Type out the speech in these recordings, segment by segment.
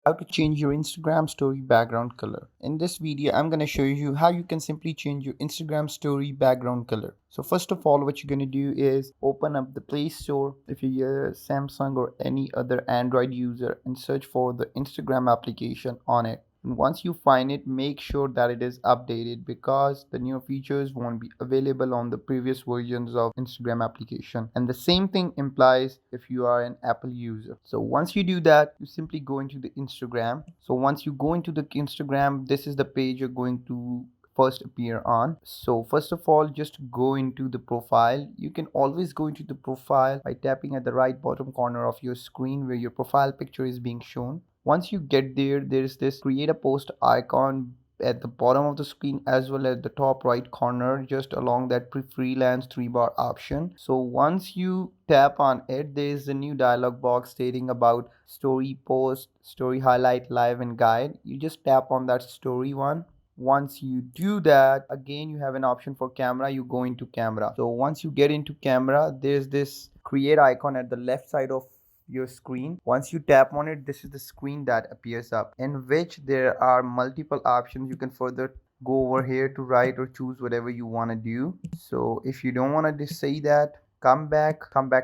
How to change your Instagram story background color. In this video, I'm going to show you how you can simply change your Instagram story background color. So first of all, what you're going to do is open up the Play Store if you're a Samsung or any other Android user and search for the Instagram application on it. And once you find it, make sure that it is updated because the new features won't be available on the previous versions of Instagram application. And the same thing implies if you are an Apple user. So once you do that, you simply go into the Instagram. So once you go into the Instagram, this is the page you're going to first appear on. So first of all, just go into the profile. You can always go into the profile by tapping at the right bottom corner of your screen where your profile picture is being shown. Once you get there, there's this create a post icon at the bottom of the screen as well as the top right corner just along that freelance 3 bar option. So once you tap on it, there is a new dialog box stating about story, post, story, highlight, live and guide. You just tap on that story one. Once you do that, again you have an option for camera. You go into camera. So once you get into camera, there's this create icon at the left side of your screen. Once you tap on it, this is the screen that appears up, in which there are multiple options. You can further go over here to write or choose whatever you want to do. So if you don't want to say that, come back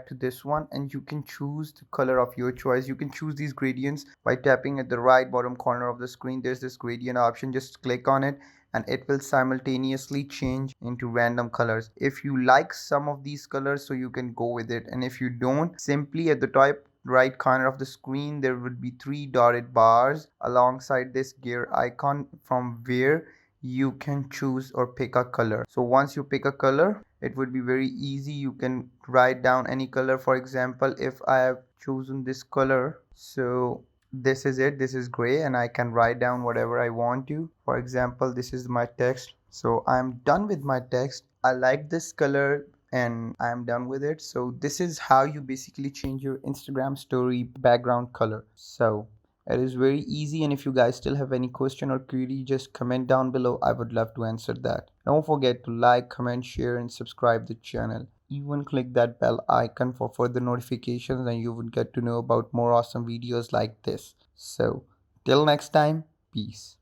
to this one and you can choose the color of your choice. You can choose these gradients by tapping at the right bottom corner of the screen. There's this gradient option. Just click on it and it will simultaneously change into random colors. If you like some of these colors, so you can go with it, and if you don't, simply at the top right corner of the screen there would be 3 dotted bars alongside this gear icon from where you can choose or pick a color. So once you pick a color, it would be very easy. You can write down any color. For example, if I have chosen this color, so this is it, this is gray, and I can write down whatever I want to. For example, this is my text, so I'm done with my text. I like this color and I'm done with it. So this is how you basically change your Instagram story background color. So it is very easy, and if you guys still have any question or query, just comment down below. I would love to answer that. Don't forget to like, comment, share and subscribe the channel. Even click that bell icon for further notifications and you would get to know about more awesome videos like this. So till next time, peace.